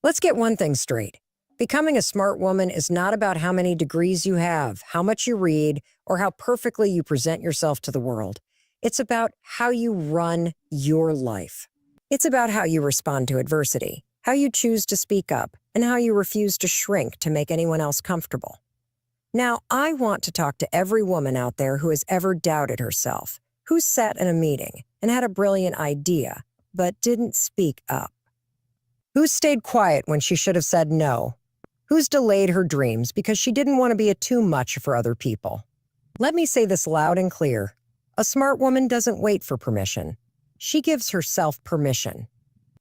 Let's get one thing straight. Becoming a smart woman is not about how many degrees you have, how much you read, or how perfectly you present yourself to the world. It's about how you run your life. It's about how you respond to adversity, how you choose to speak up, and how you refuse to shrink to make anyone else comfortable. Now, I want to talk to every woman out there who has ever doubted herself, who sat in a meeting and had a brilliant idea, but didn't speak up. Who's stayed quiet when she should have said no? Who's delayed her dreams because she didn't want to be a too much for other people? Let me say this loud and clear. A smart woman doesn't wait for permission. She gives herself permission.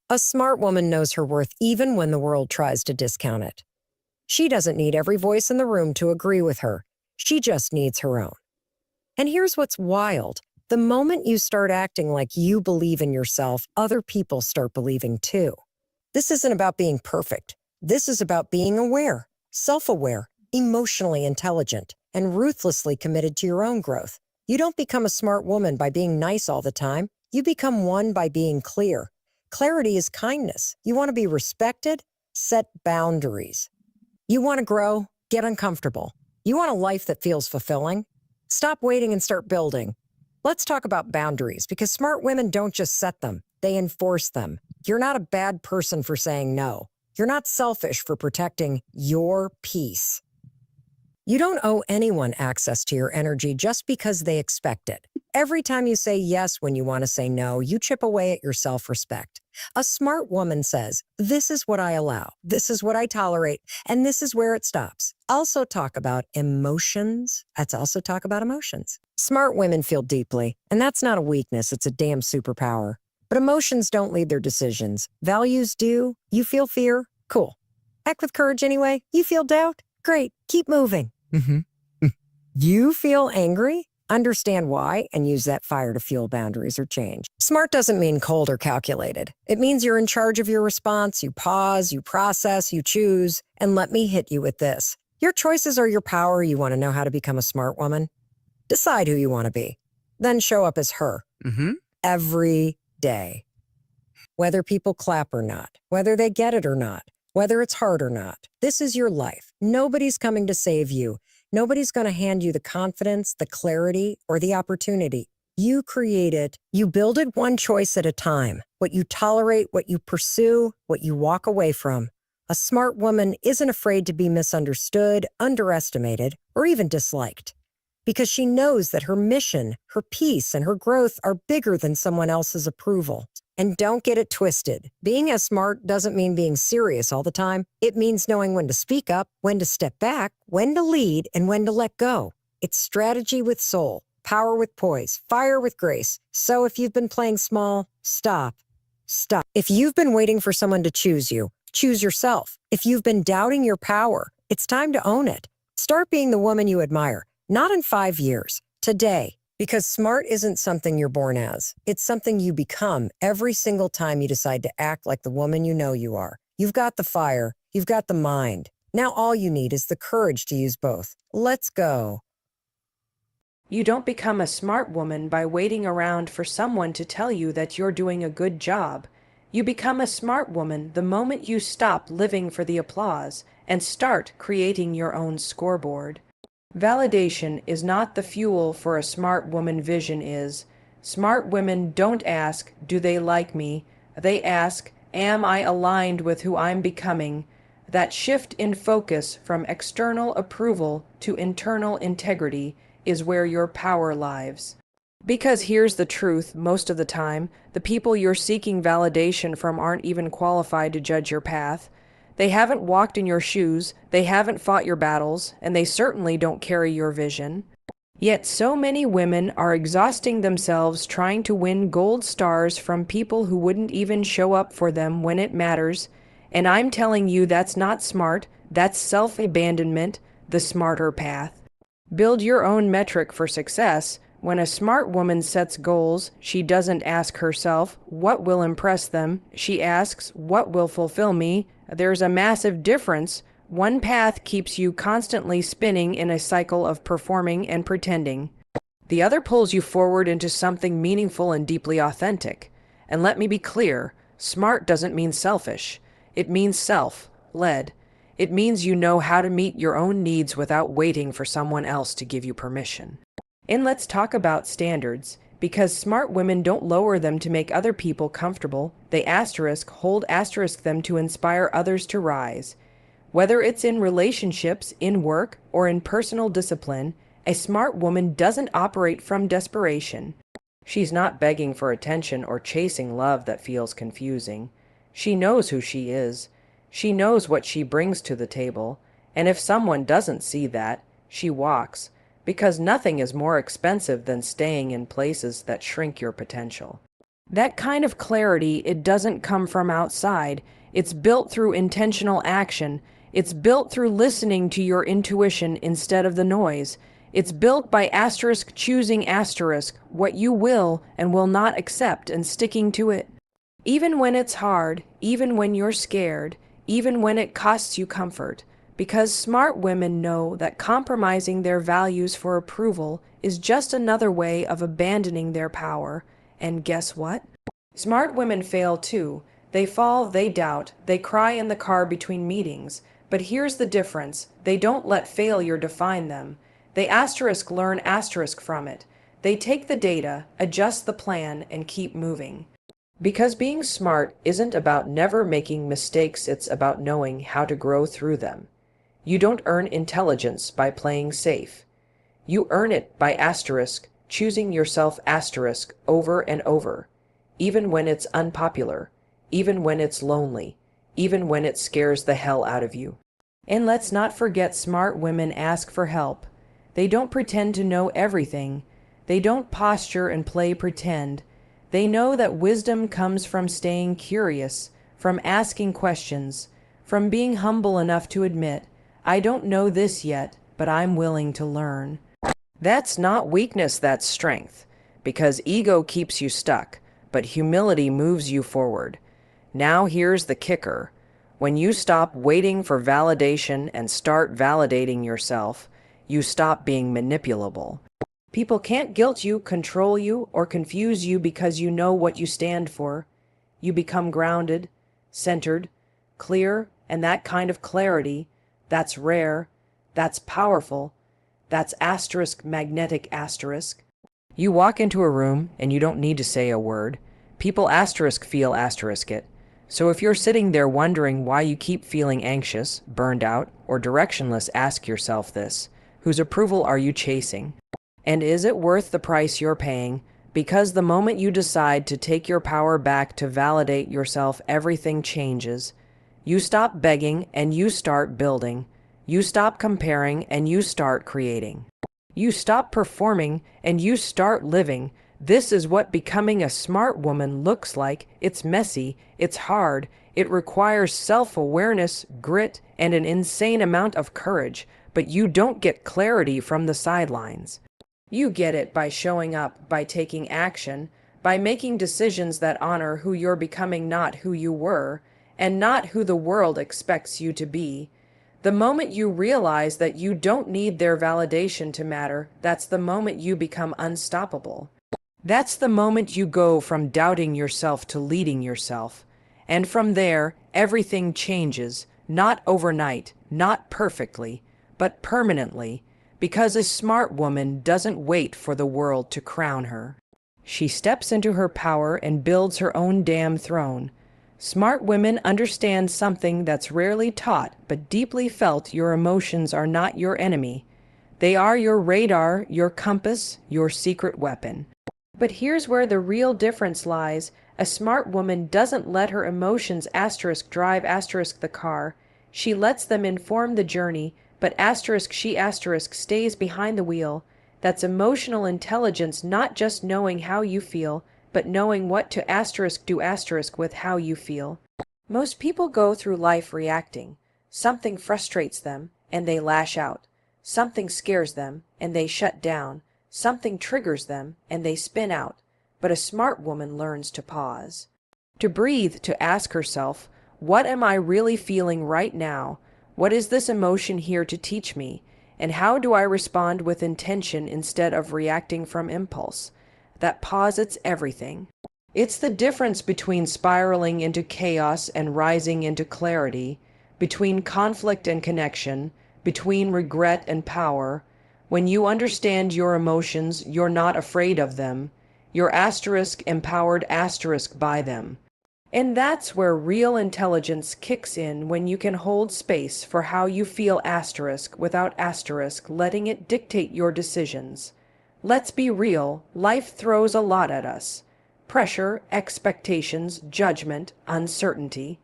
A smart woman knows her worth even when the world tries to discount it. She doesn't need every voice in the room to agree with her. She just needs her own. And here's what's wild. The moment you start acting like you believe in yourself, other people start believing too. This isn't about being perfect. This is about being aware, self-aware, emotionally intelligent, and ruthlessly committed to your own growth. You don't become a smart woman by being nice all the time. You become one by being clear. Clarity is kindness. You want to be respected? Set boundaries. You want to grow? Get uncomfortable. You want a life that feels fulfilling? Stop waiting and start building. Let's talk about boundaries, because smart women don't just set them, they enforce them. You're not a bad person for saying no. You're not selfish for protecting your peace. You don't owe anyone access to your energy just because they expect it. Every time you say yes when you want to say no, you chip away at your self-respect. A smart woman says, this is what I allow, this is what I tolerate, and this is where it stops. Also talk about emotions. Let's also talk about emotions. Smart women feel deeply, and that's not a weakness, it's a damn superpower. But emotions don't lead their decisions. Values do. You feel fear? Cool. Act with courage anyway. You feel doubt? Great. Keep moving. You feel angry? Understand why and use that fire to fuel boundaries or change. Smart doesn't mean cold or calculated. It means you're in charge of your response. You pause, you process, you choose. And let me hit you with this. Your choices are your power. You want to know how to become a smart woman? Decide who you want to be. Then show up as her. Every day. Whether people clap or not, whether they get it or not, whether it's hard or not. This is your life. Nobody's coming to save you. Nobody's going to hand you the confidence, the clarity, or the opportunity. You create it. You build it one choice at a time. What you tolerate, what you pursue, what you walk away from. A smart woman isn't afraid to be misunderstood, underestimated, or even disliked. Because she knows that her mission, her peace, and her growth are bigger than someone else's approval. And don't get it twisted. Being as smart doesn't mean being serious all the time. It means knowing when to speak up, when to step back, when to lead, and when to let go. It's strategy with soul, power with poise, fire with grace. So if you've been playing small, stop. Stop. If you've been waiting for someone to choose you, choose yourself. If you've been doubting your power, it's time to own it. Start being the woman you admire. Not in 5 years, today. Because smart isn't something you're born as. It's something you become every single time you decide to act like the woman you know you are. You've got the fire. You've got the mind. Now all you need is the courage to use both. Let's go. You don't become a smart woman by waiting around for someone to tell you that you're doing a good job. You become a smart woman the moment you stop living for the applause and start creating your own scoreboard. Validation is not the fuel for a smart woman. Vision is. Smart women don't ask, do they like me? They ask, am I aligned with who I'm becoming? That shift in focus from external approval to internal integrity is where your power lies. Because here's the truth, most of the time, the people you're seeking validation from aren't even qualified to judge your path. They haven't walked in your shoes, they haven't fought your battles, and they certainly don't carry your vision. Yet so many women are exhausting themselves trying to win gold stars from people who wouldn't even show up for them when it matters. And I'm telling you that's not smart, that's self-abandonment, the smarter path. Build your own metric for success. When a smart woman sets goals, she doesn't ask herself, what will impress them? She asks, what will fulfill me? There's a massive difference. One path keeps you constantly spinning in a cycle of performing and pretending. The other pulls you forward into something meaningful and deeply authentic. And let me be clear, smart doesn't mean selfish. It means self-led. It means you know how to meet your own needs without waiting for someone else to give you permission. And let's talk about standards, because smart women don't lower them to make other people comfortable. They hold them to inspire others to rise. Whether it's in relationships, in work, or in personal discipline, a smart woman doesn't operate from desperation. She's not begging for attention or chasing love that feels confusing. She knows who she is. She knows what she brings to the table. And if someone doesn't see that, she walks, because nothing is more expensive than staying in places that shrink your potential. That kind of clarity, it doesn't come from outside. It's built through intentional action. It's built through listening to your intuition instead of the noise. It's built by choosing what you will and will not accept and sticking to it. Even when it's hard, even when you're scared, even when it costs you comfort, because smart women know that compromising their values for approval is just another way of abandoning their power. And guess what? Smart women fail too. They fall, they doubt, they cry in the car between meetings. But here's the difference. They don't let failure define them. They learn from it. They take the data, adjust the plan, and keep moving. Because being smart isn't about never making mistakes, it's about knowing how to grow through them. You don't earn intelligence by playing safe. You earn it by choosing yourself over and over, even when it's unpopular, even when it's lonely, even when it scares the hell out of you. And let's not forget, smart women ask for help. They don't pretend to know everything. They don't posture and play pretend. They know that wisdom comes from staying curious, from asking questions, from being humble enough to admit, I don't know this yet, but I'm willing to learn. That's not weakness, that's strength, because ego keeps you stuck, but humility moves you forward. Now here's the kicker. When you stop waiting for validation and start validating yourself, you stop being manipulable. People can't guilt you, control you, or confuse you because you know what you stand for. You become grounded, centered, clear, and that kind of clarity, that's rare, that's powerful, that's magnetic. You walk into a room and you don't need to say a word. People feel it. So if you're sitting there wondering why you keep feeling anxious, burned out, or directionless, ask yourself this. Whose approval are you chasing? And is it worth the price you're paying? Because the moment you decide to take your power back to validate yourself, everything changes. You stop begging and you start building. You stop comparing and you start creating. You stop performing and you start living. This is what becoming a smart woman looks like. It's messy, it's hard, it requires self-awareness, grit, and an insane amount of courage, but you don't get clarity from the sidelines. You get it by showing up, by taking action, by making decisions that honor who you're becoming, not who you were, and not who the world expects you to be. The moment you realize that you don't need their validation to matter, that's the moment you become unstoppable. That's the moment you go from doubting yourself to leading yourself. And from there, everything changes, not overnight, not perfectly, but permanently, because a smart woman doesn't wait for the world to crown her. She steps into her power and builds her own damn throne. Smart women understand something that's rarely taught but deeply felt. Your emotions are not your enemy. They are your radar, your compass, your secret weapon. But here's where the real difference lies. A smart woman doesn't let her emotions drive the car. She lets them inform the journey, but she stays behind the wheel. That's emotional intelligence, not just knowing how you feel, but knowing what to do with how you feel. Most people go through life reacting. Something frustrates them, and they lash out. Something scares them, and they shut down. Something triggers them, and they spin out. But a smart woman learns to pause, to breathe, to ask herself, what am I really feeling right now? What is this emotion here to teach me? And how do I respond with intention instead of reacting from impulse? That pause, it's everything. It's the difference between spiraling into chaos and rising into clarity, between conflict and connection, between regret and power. When you understand your emotions, you're not afraid of them. You're asterisk empowered asterisk by them. And that's where real intelligence kicks in, when you can hold space for how you feel asterisk without asterisk letting it dictate your decisions. Let's be real, life throws a lot at us. Pressure, expectations, judgment, uncertainty.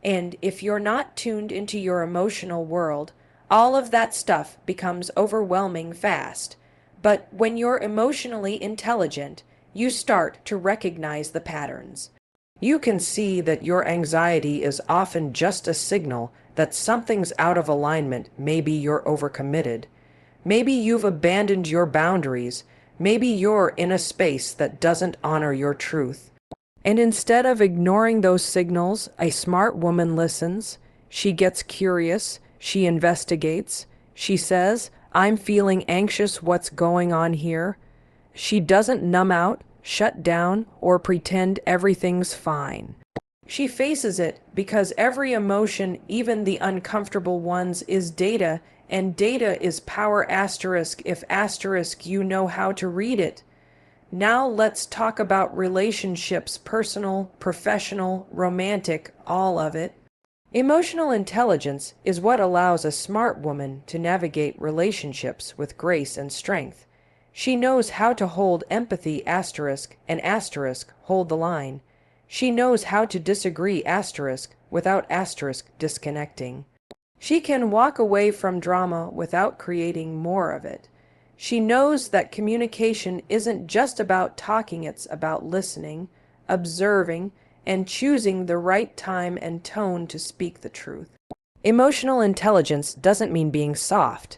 And if you're not tuned into your emotional world, all of that stuff becomes overwhelming fast. But when you're emotionally intelligent, you start to recognize the patterns. You can see that your anxiety is often just a signal that something's out of alignment. Maybe you're overcommitted. Maybe you've abandoned your boundaries. Maybe you're in a space that doesn't honor your truth. And instead of ignoring those signals, a smart woman listens. She gets curious. She investigates. She says, I'm feeling anxious. What's going on here? She doesn't numb out, shut down, or pretend everything's fine. She faces it, because every emotion, even the uncomfortable ones, is data, and data is power asterisk if asterisk you know how to read it. Now let's talk about relationships, personal, professional, romantic, all of it. Emotional intelligence is what allows a smart woman to navigate relationships with grace and strength. She knows how to hold empathy asterisk and asterisk hold the line. She knows how to disagree asterisk without asterisk disconnecting. She can walk away from drama without creating more of it. She knows that communication isn't just about talking, it's about listening, observing, and choosing the right time and tone to speak the truth. Emotional intelligence doesn't mean being soft.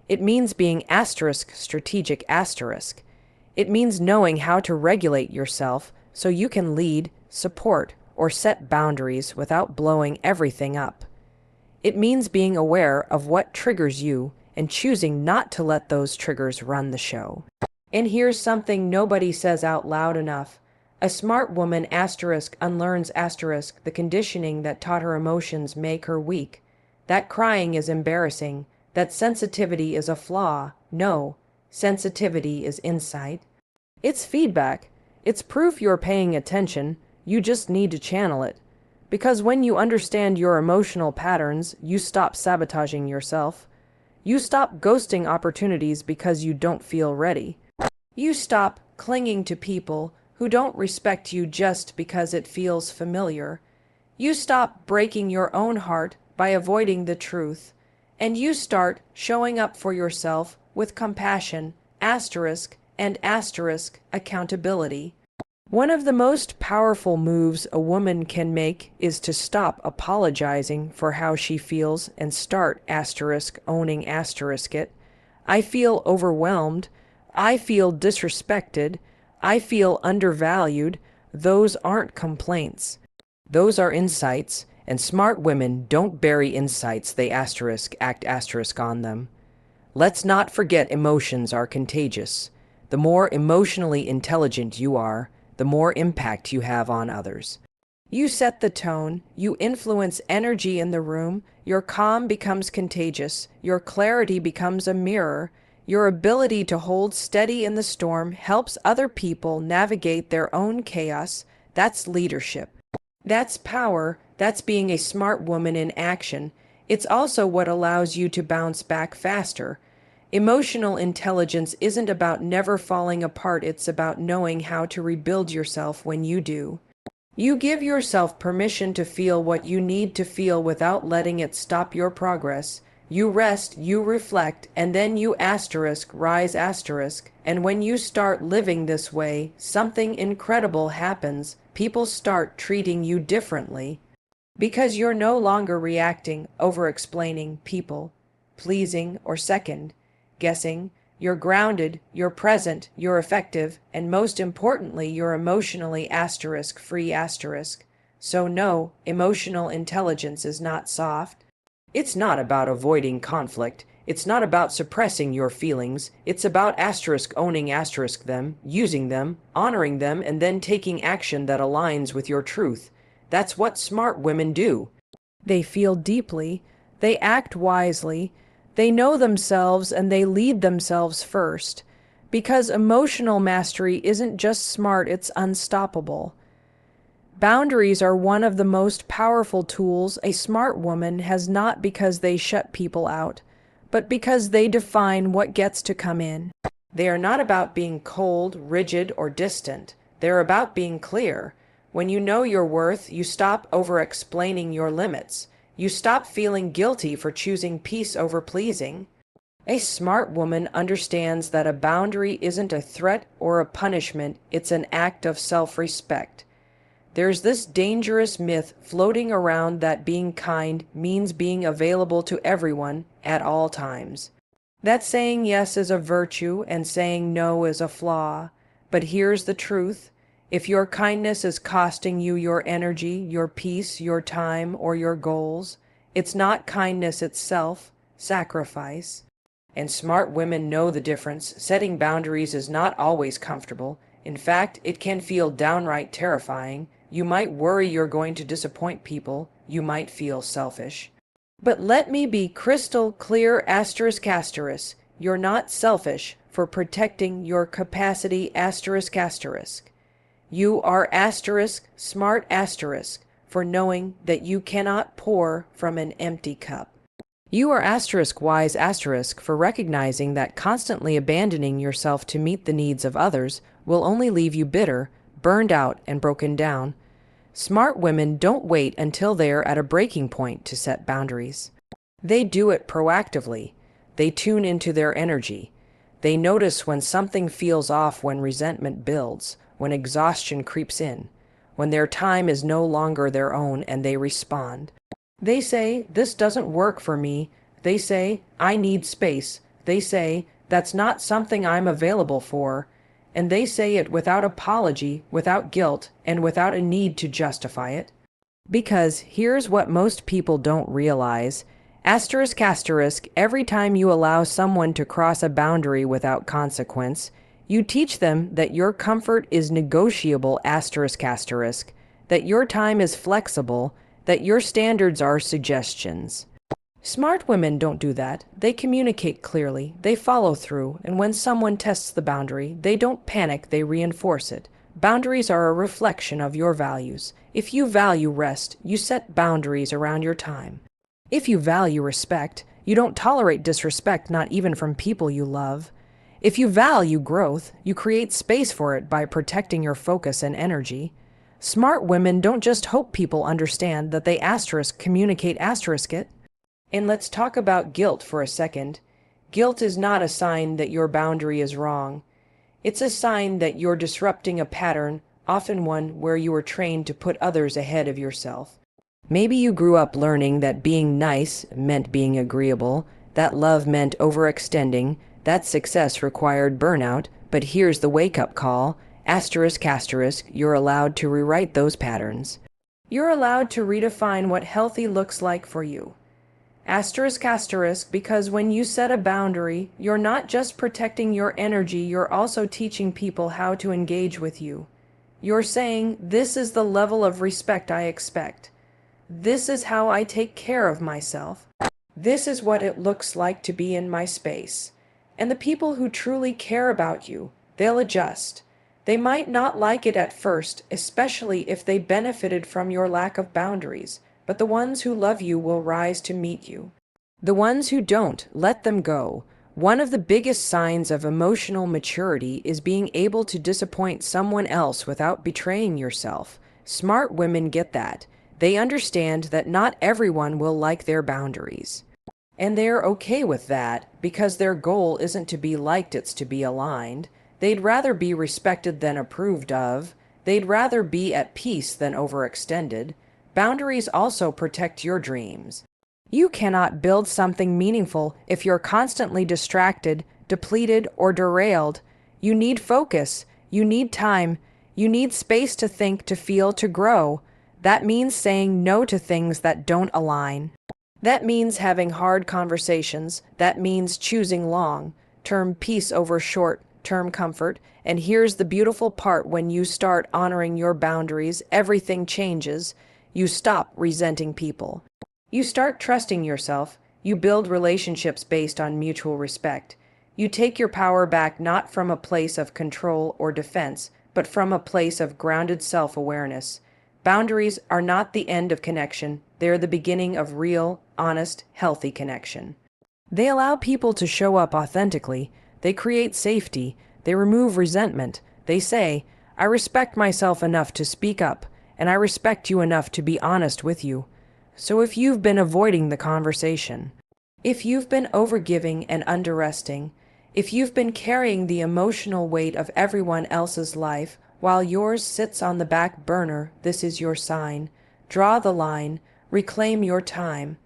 It means being asterisk strategic asterisk. It means knowing how to regulate yourself so you can lead, support, or set boundaries without blowing everything up. It means being aware of what triggers you and choosing not to let those triggers run the show. And here's something nobody says out loud enough. A smart woman asterisk unlearns asterisk the conditioning that taught her emotions make her weak. That crying is embarrassing. That sensitivity is a flaw. No, sensitivity is insight. It's feedback. It's proof you're paying attention. You just need to channel it. Because when you understand your emotional patterns, you stop sabotaging yourself. You stop ghosting opportunities because you don't feel ready. You stop clinging to people who don't respect you just because it feels familiar. You stop breaking your own heart by avoiding the truth. And you start showing up for yourself with compassion, asterisk, and asterisk accountability. One of the most powerful moves a woman can make is to stop apologizing for how she feels and start asterisk owning asterisk it. I feel overwhelmed. I feel disrespected. I feel undervalued. Those aren't complaints. Those are insights. And smart women don't bury insights, they asterisk act asterisk on them. Let's not forget emotions are contagious. The more emotionally intelligent you are, the more impact you have on others. You set the tone, you influence energy in the room, your calm becomes contagious, your clarity becomes a mirror, your ability to hold steady in the storm helps other people navigate their own chaos. That's leadership. That's power. That's being a smart woman in action. It's also what allows you to bounce back faster. Emotional intelligence isn't about never falling apart, it's about knowing how to rebuild yourself when you do. You give yourself permission to feel what you need to feel without letting it stop your progress. You rest, you reflect, and then you asterisk rise asterisk. And when you start living this way, something incredible happens. People start treating you differently. Because you're no longer reacting, over-explaining people, pleasing, or second-guessing. You're grounded, you're present, you're effective, and most importantly, you're emotionally asterisk-free asterisk. So no, emotional intelligence is not soft. It's not about avoiding conflict. It's not about suppressing your feelings. It's about owning them, using them, honoring them, and then taking action that aligns with your truth. That's what smart women do. They feel deeply, they act wisely, they know themselves, and they lead themselves first. Because emotional mastery isn't just smart, it's unstoppable. Boundaries are one of the most powerful tools a smart woman has, not because they shut people out, but because they define what gets to come in. They are not about being cold, rigid, or distant. They're about being clear. When you know your worth, you stop over-explaining your limits. You stop feeling guilty for choosing peace over pleasing. A smart woman understands that a boundary isn't a threat or a punishment, it's an act of self-respect. There's this dangerous myth floating around that being kind means being available to everyone at all times. That saying yes is a virtue and saying no is a flaw. But here's the truth. If your kindness is costing you your energy, your peace, your time, or your goals, it's not kindness itself, sacrifice. And smart women know the difference. Setting boundaries is not always comfortable. In fact, it can feel downright terrifying. You might worry you're going to disappoint people. You might feel selfish. But let me be crystal clear, asterisk, asterisk. You're not selfish for protecting your capacity, asterisk, asterisk. You are asterisk, smart asterisk, for knowing that you cannot pour from an empty cup. You are asterisk wise asterisk for recognizing that constantly abandoning yourself to meet the needs of others will only leave you bitter, burned out, and broken down. Smart women don't wait until they're at a breaking point to set boundaries. They do it proactively. They tune into their energy. They notice when something feels off, when resentment builds, when exhaustion creeps in, when their time is no longer their own, and they respond. They say, "This doesn't work for me." They say, "I need space." They say, "That's not something I'm available for." And they say it without apology, without guilt, and without a need to justify it. Because here's what most people don't realize. Asterisk, asterisk, every time you allow someone to cross a boundary without consequence, you teach them that your comfort is negotiable, asterisk, asterisk, that your time is flexible, that your standards are suggestions. Smart women don't do that. They communicate clearly, they follow through, and when someone tests the boundary, they don't panic, they reinforce it. Boundaries are a reflection of your values. If you value rest, you set boundaries around your time. If you value respect, you don't tolerate disrespect, not even from people you love. If you value growth, you create space for it by protecting your focus and energy. Smart women don't just hope people understand that they asterisk communicate asterisk it. And let's talk about guilt for a second. Guilt is not a sign that your boundary is wrong. It's a sign that you're disrupting a pattern, often one where you were trained to put others ahead of yourself. Maybe you grew up learning that being nice meant being agreeable, that love meant overextending, that success required burnout, but here's the wake-up call. Asterisk, asterisk, you're allowed to rewrite those patterns. You're allowed to redefine what healthy looks like for you. Asterisk, asterisk, because when you set a boundary, you're not just protecting your energy, you're also teaching people how to engage with you. You're saying, this is the level of respect I expect. This is how I take care of myself. This is what it looks like to be in my space. And the people who truly care about you, they'll adjust. They might not like it at first, especially if they benefited from your lack of boundaries, but the ones who love you will rise to meet you. The ones who don't, let them go. One of the biggest signs of emotional maturity is being able to disappoint someone else without betraying yourself. Smart women get that. They understand that not everyone will like their boundaries. And they're okay with that because their goal isn't to be liked, it's to be aligned. They'd rather be respected than approved of. They'd rather be at peace than overextended. Boundaries also protect your dreams. You cannot build something meaningful if you're constantly distracted, depleted, or derailed. You need focus. You need time. You need space to think, to feel, to grow. That means saying no to things that don't align. That means having hard conversations. That means choosing long-term peace over short-term comfort. And here's the beautiful part: when you start honoring your boundaries, everything changes. You stop resenting people. You start trusting yourself. You build relationships based on mutual respect. You take your power back, not from a place of control or defense, but from a place of grounded self-awareness. Boundaries are not the end of connection. They're the beginning of real, honest, healthy connection. They allow people to show up authentically. They create safety. They remove resentment. They say, I respect myself enough to speak up, and I respect you enough to be honest with you. So if you've been avoiding the conversation, if you've been overgiving and underresting, if you've been carrying the emotional weight of everyone else's life while yours sits on the back burner, this is your sign. Draw the line. Reclaim your time.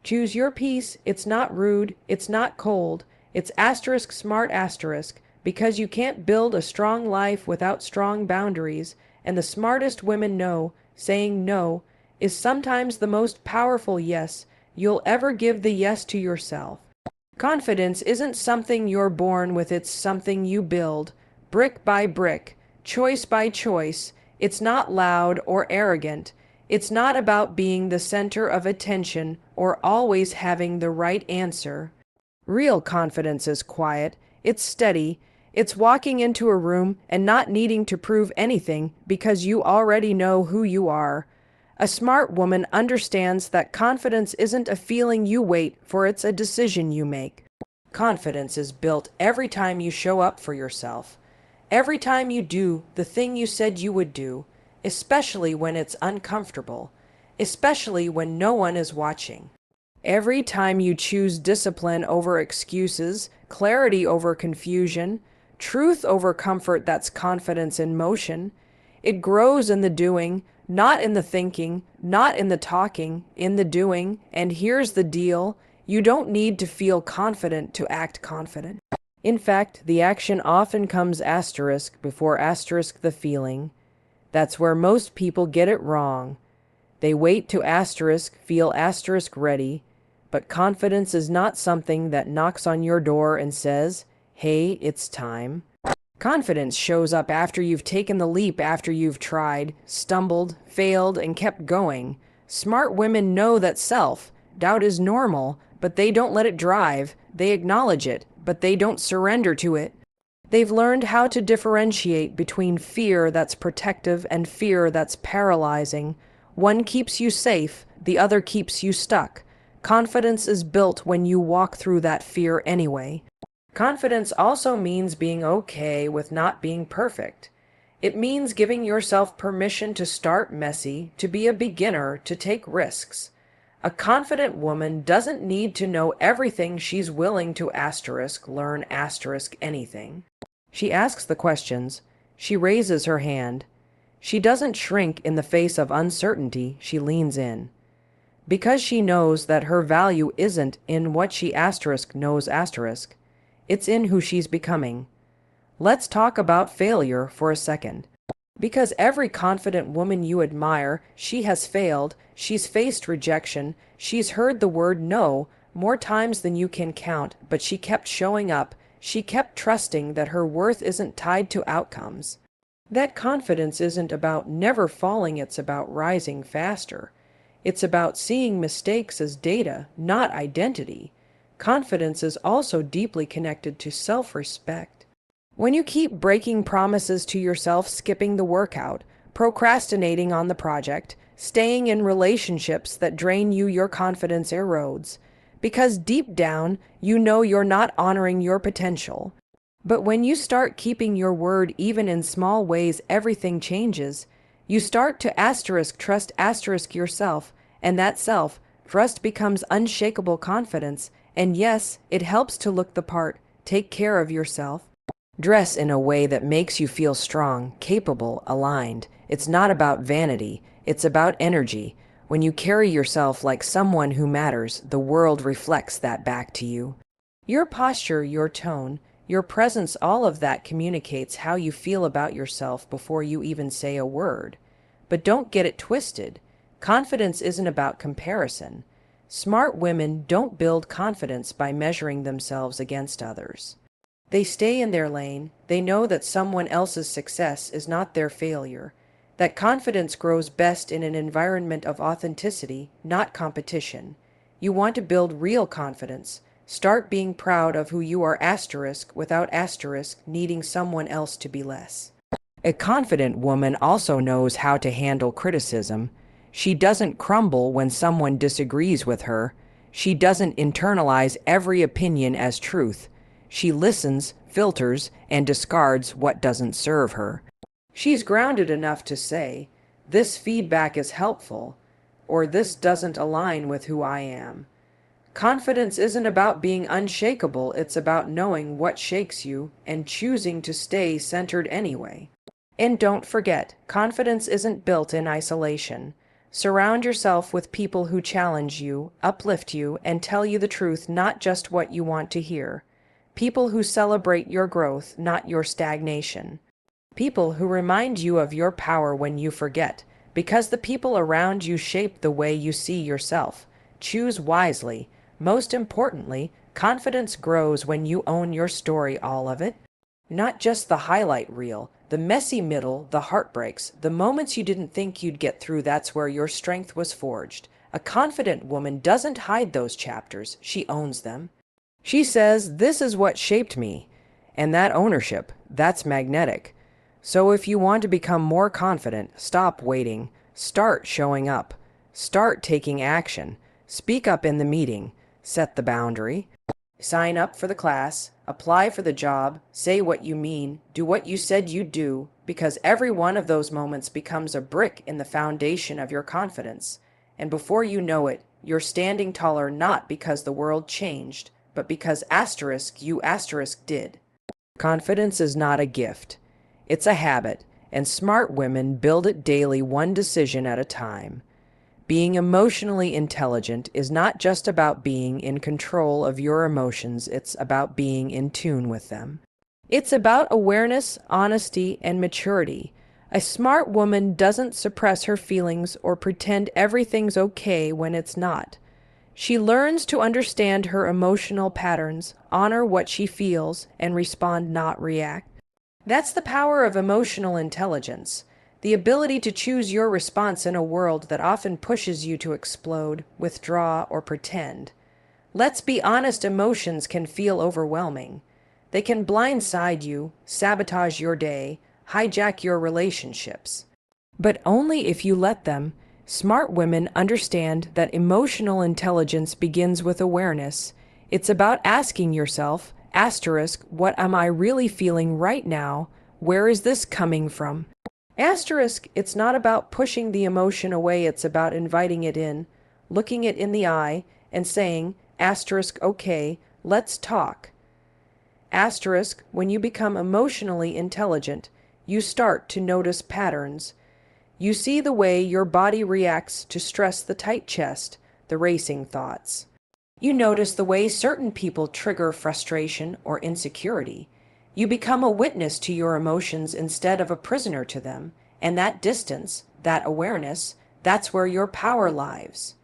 Choose your peace. It's not rude. It's not cold. It's smart, because you can't build a strong life without strong boundaries, and the smartest women know saying no is sometimes the most powerful yes you'll ever give. The yes to yourself. Confidence isn't something you're born with, it's something you build, brick by brick, choice by choice. It's not loud or arrogant. It's not about being the center of attention or always having the right answer. Real confidence is quiet, it's steady, it's walking into a room and not needing to prove anything because you already know who you are. A smart woman understands that confidence isn't a feeling you wait for, it's a decision you make. Confidence is built every time you show up for yourself, every time you do the thing you said you would do, especially when it's uncomfortable, especially when no one is watching. Every time you choose discipline over excuses, clarity over confusion, truth over comfort, that's confidence in motion. It grows in the doing, not in the thinking, not in the talking, in the doing. And here's the deal: you don't need to feel confident to act confident. In fact, the action often comes before the feeling. That's where most people get it wrong. They wait to feel ready, but confidence is not something that knocks on your door and says, hey, it's time. Confidence shows up after you've taken the leap, after you've tried, stumbled, failed, and kept going. Smart women know that self-doubt is normal, but they don't let it drive. They acknowledge it, but they don't surrender to it. They've learned how to differentiate between fear that's protective and fear that's paralyzing. One keeps you safe, the other keeps you stuck. Confidence is built when you walk through that fear anyway. Confidence also means being okay with not being perfect. It means giving yourself permission to start messy, to be a beginner, to take risks. A confident woman doesn't need to know everything. She's willing to learn anything. She asks the questions. She raises her hand. She doesn't shrink in the face of uncertainty. She leans in. Because she knows that her value isn't in what she knows. It's in who she's becoming. Let's talk about failure for a second. Because every confident woman you admire, she has failed, she's faced rejection, she's heard the word no more times than you can count, but she kept showing up, she kept trusting that her worth isn't tied to outcomes. That confidence isn't about never falling, it's about rising faster. It's about seeing mistakes as data, not identity. Confidence is also deeply connected to self-respect. When you keep breaking promises to yourself, skipping the workout, procrastinating on the project, staying in relationships that drain you, your confidence erodes. Because deep down, you know you're not honoring your potential. But when you start keeping your word, even in small ways, everything changes. You start to trust yourself, and that self-trust becomes unshakable confidence. And yes, it helps to look the part, take care of yourself. Dress in a way that makes you feel strong, capable, aligned. It's not about vanity, it's about energy. When you carry yourself like someone who matters, the world reflects that back to you. Your posture, your tone, your presence, all of that communicates how you feel about yourself before you even say a word. But don't get it twisted. Confidence isn't about comparison. Smart women don't build confidence by measuring themselves against others. They stay in their lane. They know that someone else's success is not their failure, that confidence grows best in an environment of authenticity, not competition. You want to build real confidence. Start being proud of who you are without needing someone else to be less. A confident woman also knows how to handle criticism. She doesn't crumble when someone disagrees with her. She doesn't internalize every opinion as truth. She listens, filters, and discards what doesn't serve her. She's grounded enough to say, "This feedback is helpful," or "This doesn't align with who I am." Confidence isn't about being unshakable, it's about knowing what shakes you and choosing to stay centered anyway. And don't forget, confidence isn't built in isolation. Surround yourself with people who challenge you, uplift you, and tell you the truth, not just what you want to hear. People who celebrate your growth, not your stagnation. People who remind you of your power when you forget, because the people around you shape the way you see yourself. Choose wisely. Most importantly, confidence grows when you own your story, all of it. Not just the highlight reel, the messy middle, the heartbreaks, the moments you didn't think you'd get through. That's where your strength was forged. A confident woman doesn't hide those chapters, she owns them. She says, "This is what shaped me." And that ownership, that's magnetic. So if you want to become more confident, stop waiting. Start showing up. Start taking action. Speak up in the meeting. Set the boundary. Sign up for the class. Apply for the job. Say what you mean. Do what you said you'd do, because every one of those moments becomes a brick in the foundation of your confidence. And before you know it, you're standing taller, not because the world changed, but because you did. Confidence is not a gift. It's a habit, and smart women build it daily, one decision at a time. Being emotionally intelligent is not just about being in control of your emotions, it's about being in tune with them. It's about awareness, honesty, and maturity. A smart woman doesn't suppress her feelings or pretend everything's okay when it's not. She learns to understand her emotional patterns, honor what she feels, and respond, not react. That's the power of emotional intelligence. The ability to choose your response in a world that often pushes you to explode, withdraw, or pretend. Let's be honest, emotions can feel overwhelming. They can blindside you, sabotage your day, hijack your relationships. But only if you let them. Smart women understand that emotional intelligence begins with awareness. It's about asking yourself, what am I really feeling right now? Where is this coming from? It's not about pushing the emotion away, it's about inviting it in, looking it in the eye, and saying, okay, let's talk. When you become emotionally intelligent, you start to notice patterns. You see the way your body reacts to stress, the tight chest, the racing thoughts. You notice the way certain people trigger frustration or insecurity. You become a witness to your emotions instead of a prisoner to them, and that distance, that awareness, that's where your power lies.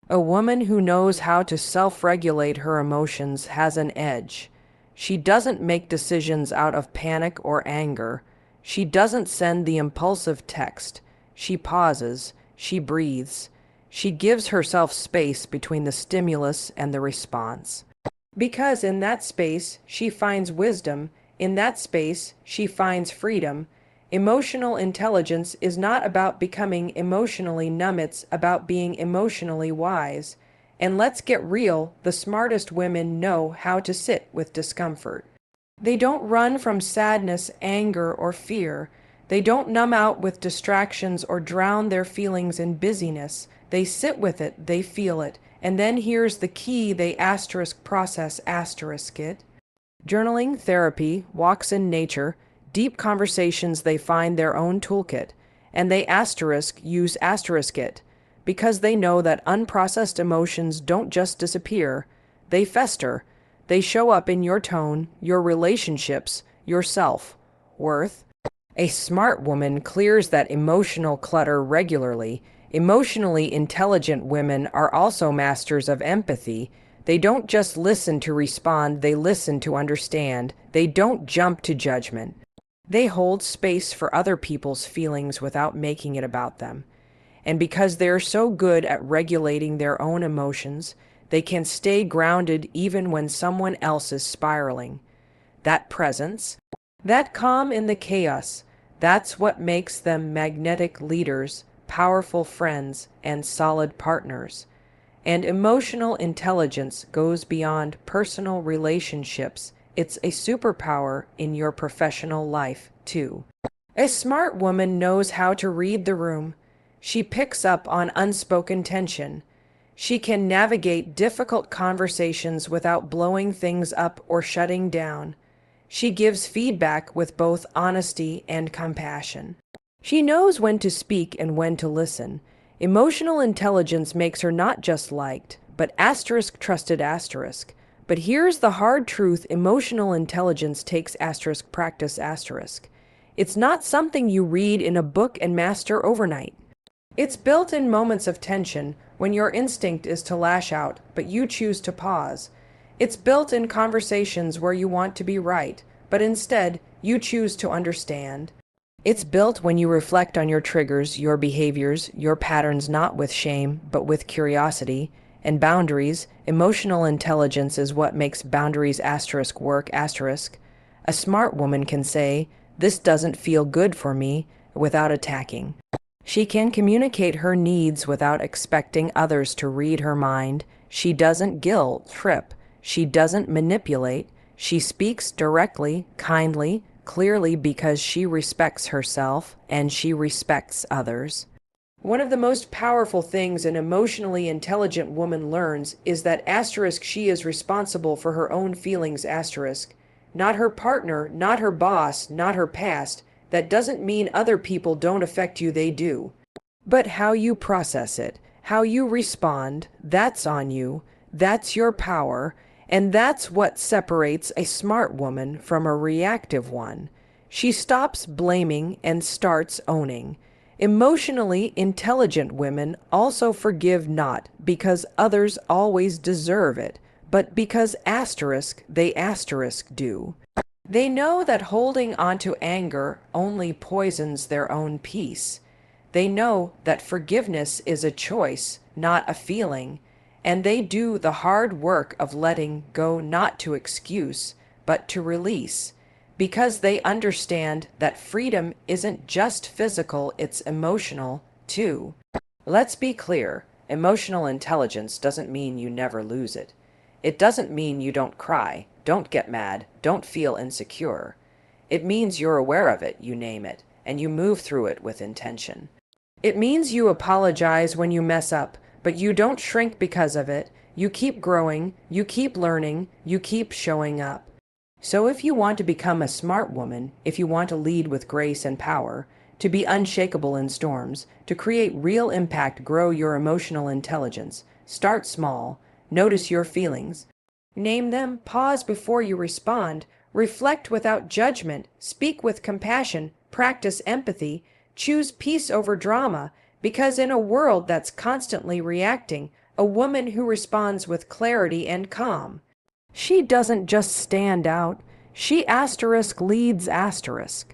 A woman who knows how to self-regulate her emotions has an edge. She doesn't make decisions out of panic or anger. She doesn't send the impulsive text. She pauses, she breathes. She gives herself space between the stimulus and the response. Because in that space, she finds wisdom. In that space, she finds freedom. Emotional intelligence is not about becoming emotionally numb, it's about being emotionally wise. And let's get real, the smartest women know how to sit with discomfort. They don't run from sadness, anger, or fear. They don't numb out with distractions or drown their feelings in busyness. They sit with it, they feel it. And then here's the key, they process it. Journaling, therapy, walks in nature, deep conversations, they find their own toolkit, and they use it, because they know that unprocessed emotions don't just disappear, they fester. They show up in your tone, your relationships, your self-worth. A smart woman clears that emotional clutter regularly. Emotionally intelligent women are also masters of empathy. They don't just listen to respond, they listen to understand. They don't jump to judgment. They hold space for other people's feelings without making it about them. And because they're so good at regulating their own emotions, they can stay grounded even when someone else is spiraling. That presence, that calm in the chaos, that's what makes them magnetic leaders, powerful friends, and solid partners. And emotional intelligence goes beyond personal relationships. It's a superpower in your professional life, too. A smart woman knows how to read the room. She picks up on unspoken tension. She can navigate difficult conversations without blowing things up or shutting down. She gives feedback with both honesty and compassion. She knows when to speak and when to listen. Emotional intelligence makes her not just liked, but asterisk trusted asterisk. But here's the hard truth: emotional intelligence takes asterisk practice asterisk. It's not something you read in a book and master overnight. It's built in moments of tension when your instinct is to lash out, but you choose to pause. It's built in conversations where you want to be right, but instead you choose to understand. It's built when you reflect on your triggers, your behaviors, your patterns, not with shame, but with curiosity. And boundaries, emotional intelligence is what makes boundaries asterisk work asterisk. A smart woman can say, "This doesn't feel good for me," without attacking. She can communicate her needs without expecting others to read her mind. She doesn't guilt trip. She doesn't manipulate. She speaks directly, kindly, clearly, because she respects herself and she respects others. One of the most powerful things an emotionally intelligent woman learns is that asterisk she is responsible for her own feelings asterisk. Not her partner, not her boss, not her past. That doesn't mean other people don't affect you, they do. But how you process it, how you respond, that's on you. That's your power. And that's what separates a smart woman from a reactive one. She stops blaming and starts owning. Emotionally intelligent women also forgive not because others always deserve it, but because asterisk they asterisk do. They know that holding onto anger only poisons their own peace. They know that forgiveness is a choice, not a feeling, and they do the hard work of letting go, not to excuse, but to release, because they understand that freedom isn't just physical, it's emotional, too. Let's be clear, emotional intelligence doesn't mean you never lose it. It doesn't mean you don't cry, don't get mad, don't feel insecure. It means you're aware of it, you name it, and you move through it with intention. It means you apologize when you mess up, but you don't shrink because of it. You keep growing, you keep learning, you keep showing up. So if you want to become a smart woman, if you want to lead with grace and power, to be unshakable in storms, to create real impact, grow your emotional intelligence, start small, notice your feelings, name them, pause before you respond, reflect without judgment, speak with compassion, practice empathy, choose peace over drama, because in a world that's constantly reacting, a woman who responds with clarity and calm, she doesn't just stand out, she asterisk leads asterisk.